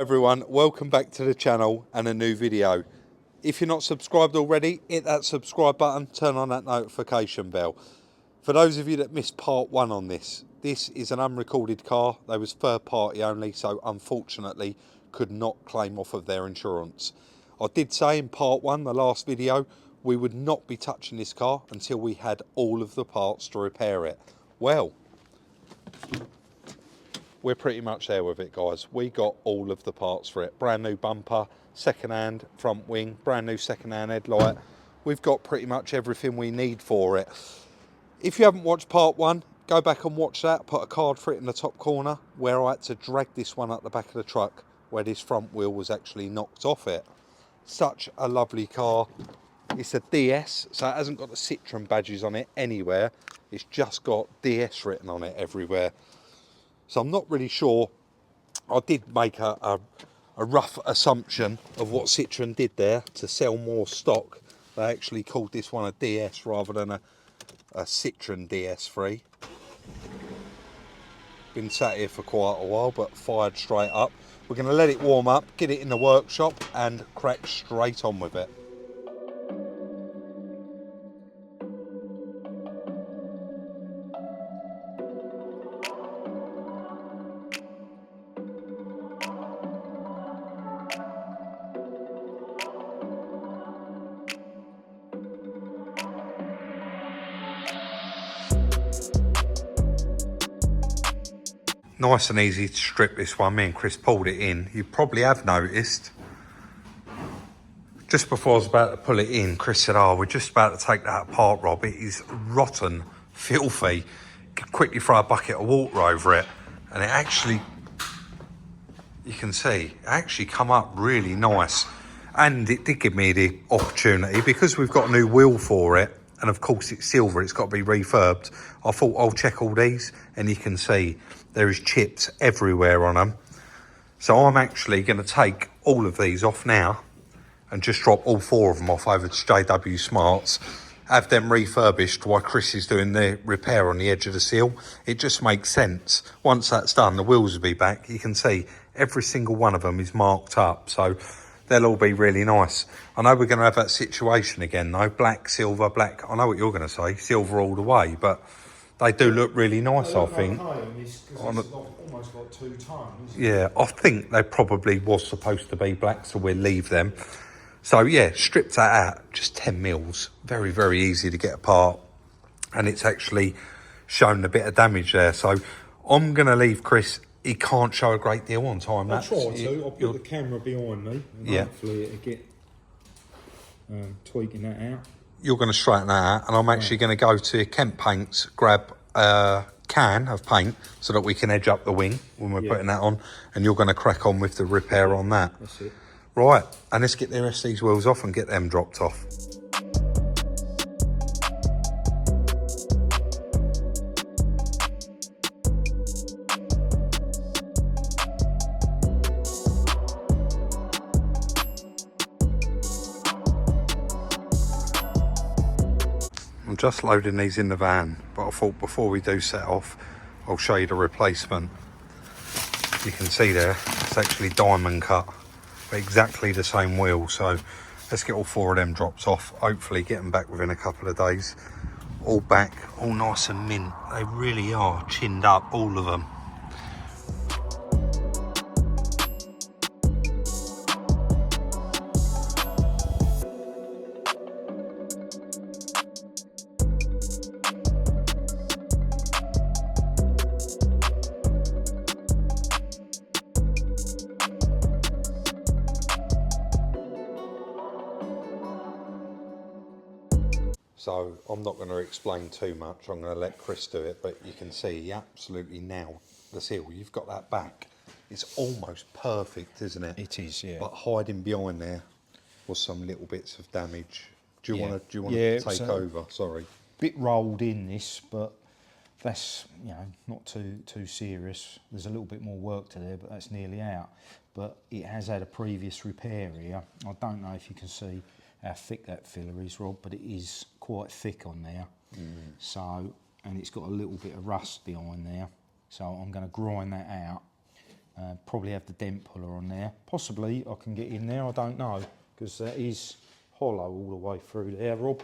Everyone, welcome back to the channel and a new video. If you're not subscribed already, hit that subscribe button, turn on that notification bell. For those of you that missed part one on this is an unrecorded car. They was third party only, so unfortunately could not claim off of their insurance. I did say in part one, the last video, we would not be touching this car until we had all of the parts to repair it. Well, we're pretty much there with it, guys. We got all of the parts for it. Brand new bumper, second-hand front wing, brand new second-hand headlight. We've got pretty much everything we need for it. If you haven't watched part one, go back and watch that. Put a card for it in the top corner where I had to drag this one up the back of the truck where this front wheel was actually knocked off it. Such a lovely car. It's a DS, so it hasn't got the Citroen badges on it anywhere. It's just got DS written on it everywhere. So I'm not really sure. I did make a rough assumption of what Citroen did there to sell more stock. They actually called this one a DS rather than a Citroen DS-3. Been sat here for quite a while, but fired straight up. We're going to let it warm up, get it in the workshop and crack straight on with it. Nice and easy to strip this one. Me and Chris pulled it in. You probably have noticed. Just before I was about to pull it in, Chris said, "Oh, we're just about to take that apart, Rob. It is rotten, filthy. Quickly throw a bucket of water over it." And it actually, you can see, it actually come up really nice. And it did give me the opportunity, because we've got a new wheel for it, and of course it's silver, it's got to be refurbed. I thought I'll check all these, and you can see there is chips everywhere on them. So I'm actually going to take all of these off now and just drop all four of them off over to JW Smarts, have them refurbished while Chris is doing the repair on the edge of the seal. It just makes sense. Once that's done, the wheels will be back. You can see every single one of them is marked up, so they'll all be really nice. I know we're going to have that situation again though, black, silver, black. I know what you're going to say, silver all the way, but they do look really nice, I think. It's almost like two tones. Yeah, I think they probably was supposed to be black, so we'll leave them. So yeah, stripped that out, just 10 mils. Very, very easy to get apart. And it's actually shown a bit of damage there. So I'm going to leave Chris. He can't show a great deal on time. I'll try to. I'll put the camera behind me. And hopefully it'll get tweaking that out. You're going to straighten that out, and I'm actually going to go to Kent Paints, grab a can of paint so that we can edge up the wing when we're putting that on, and you're going to crack on with the repair on that. That's it. Right, and let's get the rest of these wheels off and get them dropped off. I'm just loading these in the van, but I thought before we do set off, I'll show you the replacement. You can see there, it's actually diamond cut, but exactly the same wheel. So let's get all four of them dropped off, hopefully get them back within a couple of days. All back, all nice and mint. They really are chinned up, all of them. So I'm not going to explain too much, I'm going to let Chris do it, but you can see he absolutely nailed the seal. You've got that back. It's almost perfect, isn't it? It is, yeah. But hiding behind there was some little bits of damage. Do you want to take over? Sorry. Bit rolled in this, but that's, you know, not too serious. There's a little bit more work to there, but that's nearly out. But it has had a previous repair here. I don't know if you can see how thick that filler is, Rob, but it is quite thick on there. So, and it's got a little bit of rust behind there. So I'm going to grind that out Probably have the dent puller on there. Possibly I can get in there, I don't know, because that is hollow all the way through there, Rob.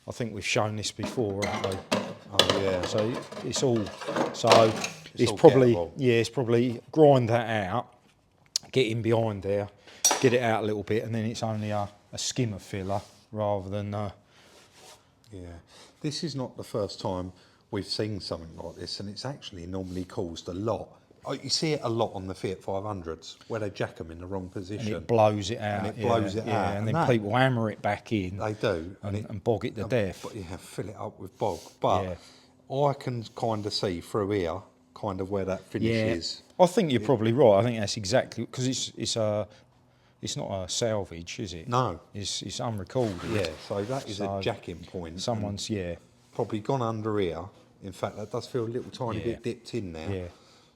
I think we've shown this before, haven't we? Oh yeah. So it's all, so it's all probably, gettable. yeah, it's probably grind that out, get in behind there, get it out a little bit, and then it's only a skimmer filler rather than... Yeah, this is not the first time we've seen something like this, and it's actually normally caused a lot. Oh, you see it a lot on the Fiat 500s, where they jack them in the wrong position. And it blows it out. And it blows it out. And then people hammer it back in. They do. And bog it to death. But yeah, fill it up with bog. But I can kind of see through here, kind of where that finish is. I think you're probably right. I think that's exactly, because it's not a salvage, is it? No. It's unrecorded. Yeah, so that is a jacking point. Someone's, probably gone under here. In fact, that does feel a little tiny bit dipped in there. Yeah.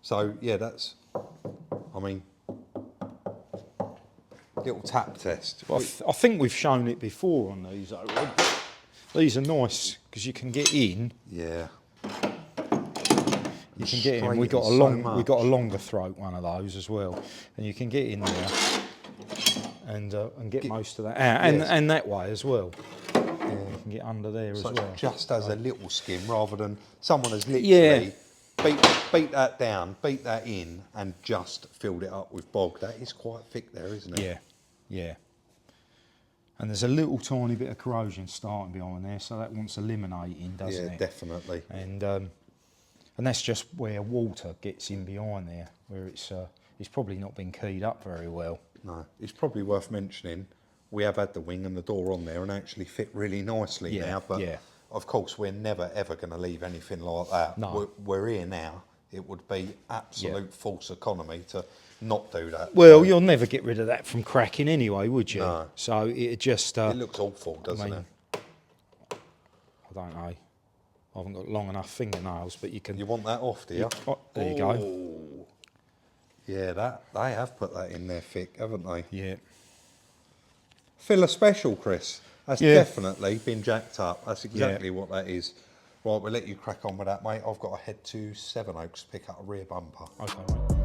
So, yeah, that's, I mean, little tap test. Well, I think we've shown it before on these, though, Rob. These are nice, because you can get in. Yeah. You can get in. We got a longer throat one of those as well, and you can get in there and get most of that out, and that way as well. Yeah. You can get under there as well. Just as a little skim, rather than someone has literally beat that down, beat that in, and just filled it up with bog. That is quite thick there, isn't it? Yeah, yeah. And there's a little tiny bit of corrosion starting behind there, so that wants eliminating, doesn't it? Yeah, definitely. And that's just where water gets in behind there, where it's probably not been keyed up very well. No, it's probably worth mentioning. We have had the wing and the door on there and actually fit really nicely now, but of course we're never ever going to leave anything like that. No. We're here now. It would be absolute false economy to not do that. Well, you'll never get rid of that from cracking anyway, would you? No. So it just... it looks awful, doesn't it? I don't know. I haven't got long enough fingernails, but you can... You want that off, do you? There you go. Yeah, they have put that in there thick, haven't they? Yeah. Filler special, Chris. That's definitely been jacked up. That's exactly what that is. Right, we'll let you crack on with that, mate. I've got to head to Sevenoaks to pick up a rear bumper. Okay, mate.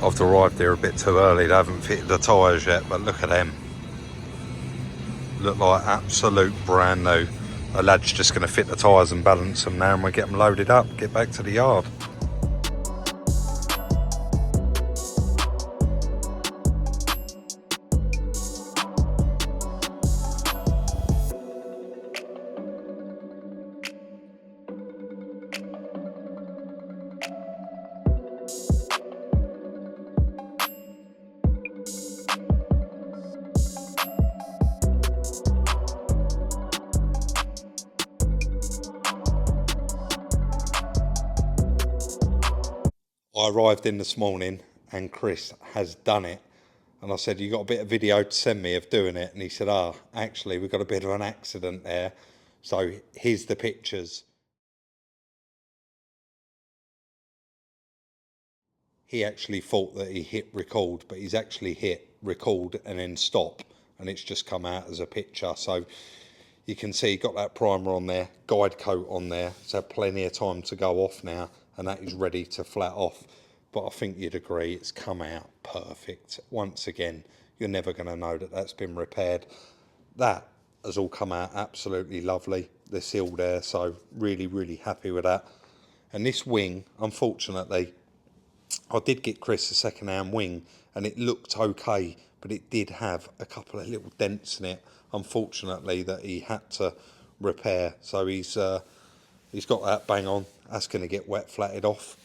I've arrived there a bit too early. They haven't fitted the tyres yet, but look at them. Look like absolute brand new. The lad's just going to fit the tyres and balance them now, and we'll get them loaded up, get back to the yard. I arrived in this morning and Chris has done it, and I said, you got a bit of video to send me of doing it? And he said, actually we've got a bit of an accident there, so here's the pictures. He actually thought that he hit record, but he's actually hit record and then stop, and it's just come out as a picture. So you can see he got that primer on there, guide coat on there, so plenty of time to go off now, and that is ready to flat off. But I think you'd agree it's come out perfect. Once again, you're never going to know that that's been repaired. That has all come out absolutely lovely. They're sealed there, so really, really happy with that. And this wing, unfortunately, I did get Chris a second-hand wing, and it looked okay, but it did have a couple of little dents in it, unfortunately, that he had to repair. So he's got that bang on. That's going to get wet flatted off,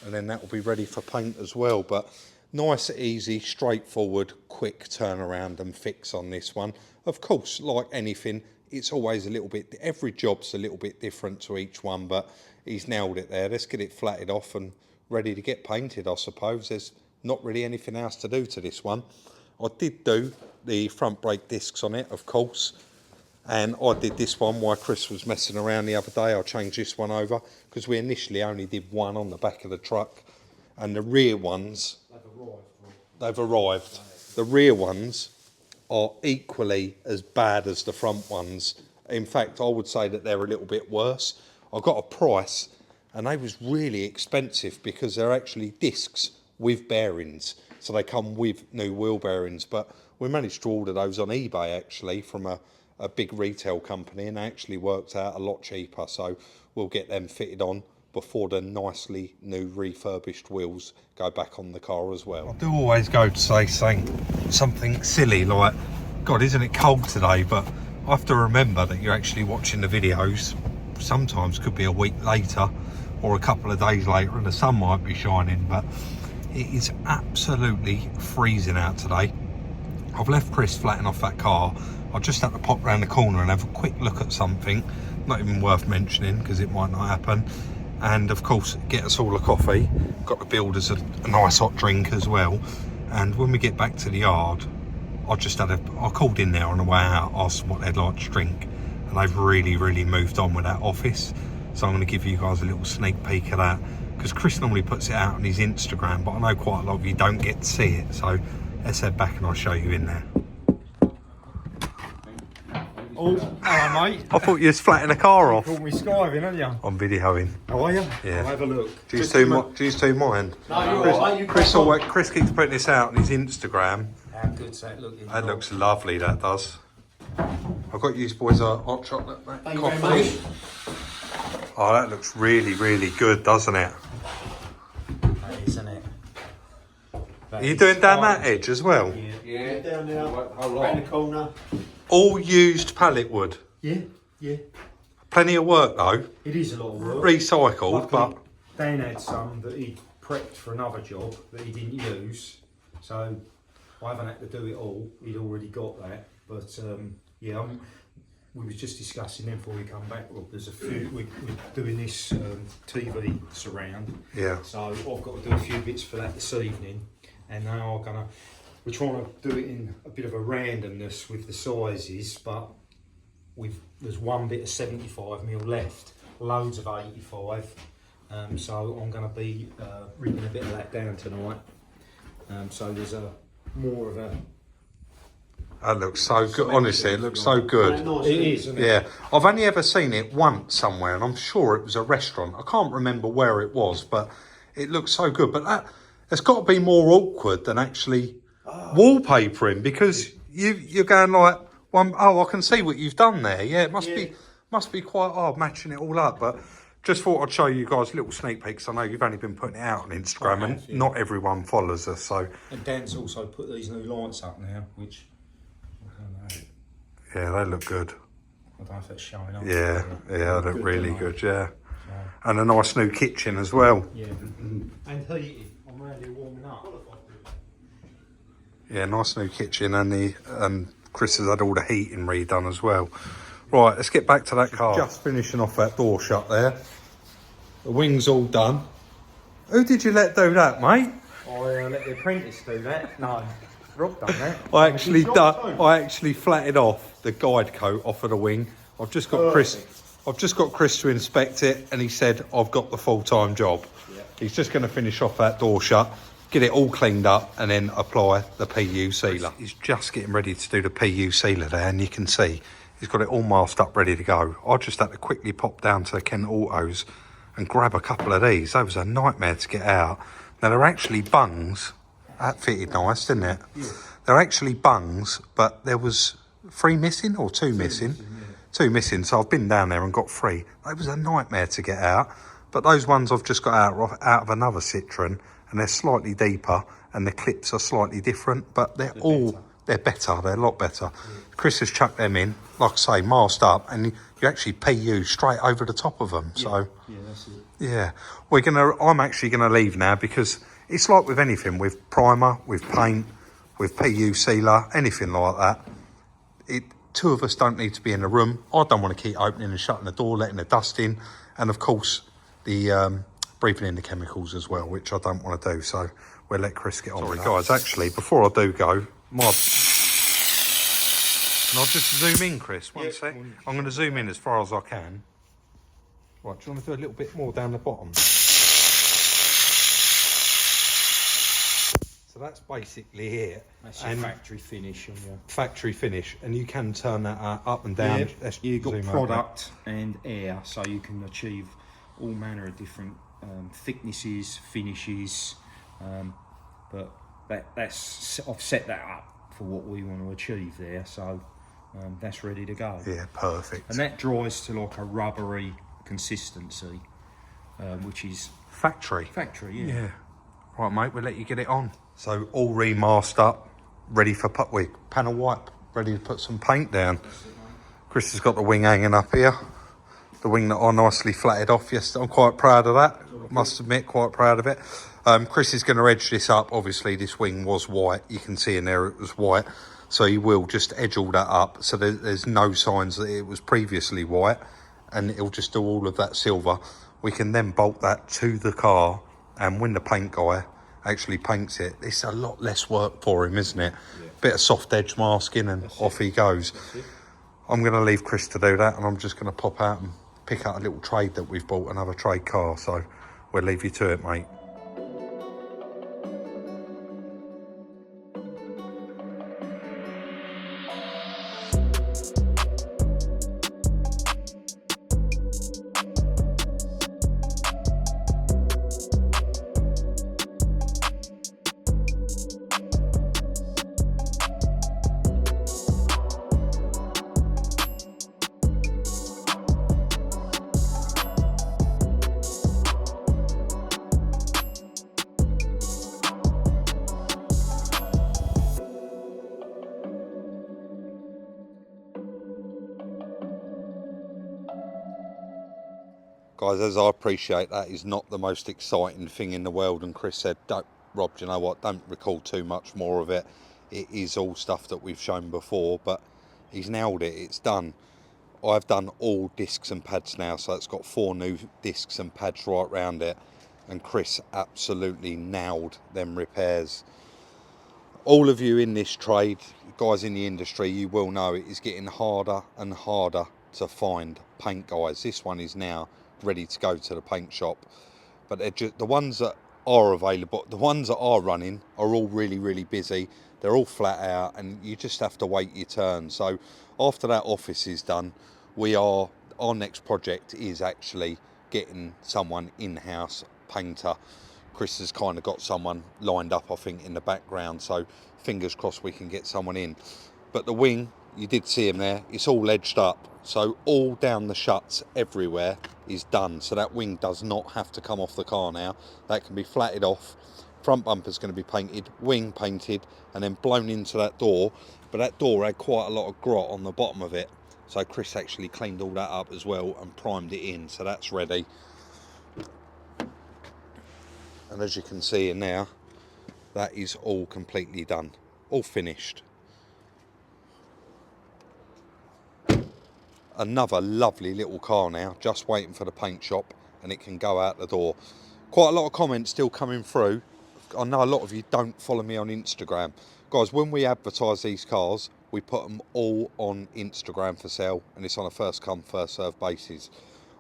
and then that will be ready for paint as well. But nice, easy, straightforward, quick turnaround and fix on this one. of course, like anything, it's always a little bit, every job's a little bit different to each one, but he's nailed it there. Let's get it flatted off and ready to get painted, I suppose. There's not really anything else to do to this one. I did do the front brake discs on it, of course, and I did this one while Chris was messing around the other day. I changed this one over because we initially only did one on the back of the truck, and the rear ones, they've arrived. The rear ones are equally as bad as the front ones. In fact, I would say that they're a little bit worse. I got a price and they was really expensive because they're actually discs with bearings. So they come with new wheel bearings, but we managed to order those on eBay actually from a big retail company, and they actually worked out a lot cheaper. So we'll get them fitted on before the nicely new refurbished wheels go back on the car as well. I do always go to say something silly like, God, isn't it cold today? But I have to remember that you're actually watching the videos. Sometimes could be a week later or a couple of days later and the sun might be shining, but it is absolutely freezing out today. I've left Chris flattening off that car. I just had to pop round the corner and have a quick look at something, not even worth mentioning because it might not happen. And of course, get us all a coffee. Got the builders a nice hot drink as well. And when we get back to the yard, I called in there on the way out, asked them what they'd like to drink, and they've really moved on with that office. So I'm going to give you guys a little sneak peek of that, because Chris normally puts it out on his Instagram, but I know quite a lot of you don't get to see it. So let's head back and I'll show you in there. Oh, hello mate. I thought you was flattening the car off. You caught me skiving, haven't you? I'm videoing. How are you? Yeah. I'll have a look. Do you two mind? No, you're alright. Chris keeps putting this out on his Instagram. How good's that looking? That looks lovely, that does. I've got you boys a hot chocolate, mate. Thank you very much. Oh, that looks really good, doesn't it? That is, isn't it? Are you doing down that edge as well? Yeah. Down there, around the corner. All used pallet wood. Yeah. Plenty of work though. It is a lot of work. Recycled, Luckily, but Dan had some that he'd prepped for another job that he didn't use, so I haven't had to do it all. He'd already got that, but yeah, we was just discussing then before we come back. Rob, there's a few. We're doing this TV surround. yeah. So I've got to do a few bits for that this evening, and now we're trying to do it in a bit of a randomness with the sizes, but there's one bit of 75mm left, loads of 85. So I'm going to be ripping a bit of that down tonight. So there's more of a. That looks so good. Honestly, it looks so good. It is, isn't it? Yeah, I've only ever seen it once somewhere, and I'm sure it was a restaurant. I can't remember where it was, but it looks so good. But it's got to be more awkward than actually wallpapering, because you're going like, I can see what you've done there. Yeah, it must be quite hard matching it all up. But just thought I'd show you guys little sneak peeks. I know you've only been putting it out on Instagram, and not everyone follows us. So and Dan's also put these new lights up now, which I don't know. Yeah, they look good. I don't know if that's showing up. Yeah, they look really good. Yeah, and a nice new kitchen as well. Yeah, and heated. I'm really warming up. Yeah, nice new kitchen, and Chris has had all the heating redone as well. Right, let's get back to that car. Just finishing off that door shut there. The wing's all done. Who did you let do that, mate? I let the apprentice do that. No, Rob done that. I actually flatted off the guide coat off of the wing. I've just got Chris to inspect it, and he said I've got the full-time job. Yeah. He's just going to finish off that door shut, get it all cleaned up, and then apply the PU sealer. He's just getting ready to do the PU sealer there, and you can see he's got it all masked up, ready to go. I just had to quickly pop down to Kent Autos and grab a couple of these. That was a nightmare to get out. Now, they're actually bungs. That fitted nice, didn't it? Yeah. They're actually bungs, but there was 3 missing or 2 missing. Two missing, so I've been down there and got 3. It was a nightmare to get out. But those ones I've just got out of another Citroen, and they're slightly deeper, and the clips are slightly different, but they're better. They're a lot better. Yeah. Chris has chucked them in, like I say, masked up, and you actually PU straight over the top of them. Yeah. So yeah, that's it. Yeah, I'm actually gonna leave now, because it's like with anything, with primer, with paint, with PU sealer, anything like that. two of us don't need to be in a room. I don't want to keep opening and shutting the door, letting the dust in, and of course the breathing in the chemicals as well, which I don't want to do. So we'll let Chris get on with that. Guys, actually, before I do go, and I'll just zoom in, Chris, one sec. I'm going to zoom in as far as I can. Right, do you want to do a little bit more down the bottom? So that's basically it. That's your factory finish on your factory finish, and you can turn that up and down. Yeah, you've got product and air, so you can achieve all manner of different thicknesses, finishes, but that's I've set that up for what we want to achieve there, so that's ready to go. Yeah, perfect. And that dries to like a rubbery consistency, which is factory. Yeah. Right, mate, we'll let you get it on. So all remasked up, ready for panel wipe, ready to put some paint down. Chris has got the wing hanging up here. The wing that I nicely flatted off yesterday. I'm quite proud of that. Must admit, quite proud of it. Chris is going to edge this up. Obviously, this wing was white. You can see in there it was white. So he will just edge all that up. So there's no signs that it was previously white. And it'll just do all of that silver. We can then bolt that to the car. And when the paint guy actually paints it, it's a lot less work for him, isn't it? Yeah. Bit of soft edge masking and off he goes. I'm going to leave Chris to do that, and I'm just going to pop out and pick out a little trade that we've bought, another trade car. So we'll leave you to it, mate. Guys, as I appreciate that is not the most exciting thing in the world, and Chris said, "Don't, Rob, do you know what, don't record too much more of it. It is all stuff that we've shown before," but he's nailed it, it's done. I've done all discs and pads now, so it's got 4 new discs and pads right round it, and Chris absolutely nailed them repairs. All of you in this trade, guys in the industry, you will know it is getting harder and harder to find paint guys. This one is now ready to go to the paint shop, but they're just, the ones that are available, the ones that are running are all really busy. They're all flat out, and you just have to wait your turn. So after that office is done, our next project is actually getting someone in-house painter. Chris has kind of got someone lined up, I think, in the background, so fingers crossed we can get someone in. But the wing, you did see him there, it's all edged up, so all down the shuts everywhere is done. So that wing does not have to come off the car now. That can be flatted off. Front bumper's going to be painted, wing painted, and then blown into that door. But that door had quite a lot of grot on the bottom of it, so Chris actually cleaned all that up as well and primed it in, so that's ready. And as you can see in there, that is all completely done, all finished. Another lovely little car now, just waiting for the paint shop, and it can go out the door. Quite a lot of comments still coming through. I know a lot of you don't follow me on Instagram. Guys, when we advertise these cars, we put them all on Instagram for sale, and it's on a first come, first served basis.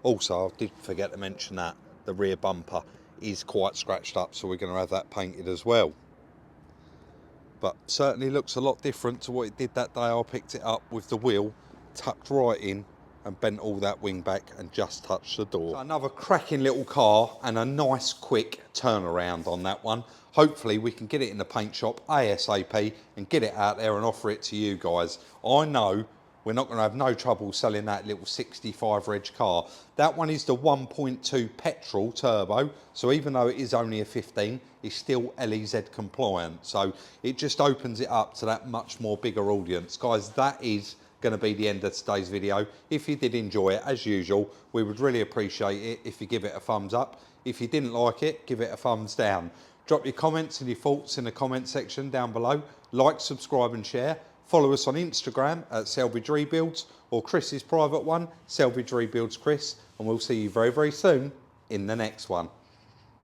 Also, I did forget to mention that the rear bumper is quite scratched up, so we're going to have that painted as well. But certainly looks a lot different to what it did that day I picked it up, with the wheel tucked right in and bent all that wing back and just touched the door. So another cracking little car, and a nice quick turnaround on that one. Hopefully we can get it in the paint shop ASAP and get it out there and offer it to you guys. I know we're not going to have no trouble selling that little 65 reg car. That one is the 1.2 petrol turbo, so even though it is only a 15, it's still LEZ compliant, so it just opens it up to that much more bigger audience. Guys, that is going to be the end of today's video. If you did enjoy it, as usual, we would really appreciate it if you give it a thumbs up. If you didn't like it, give it a thumbs down. Drop your comments and your thoughts in the comment section down below. Like, subscribe and share. Follow us on Instagram at Salvage Rebuilds, or Chris's private one, Salvage Rebuilds Chris, and we'll see you very, very soon in the next one.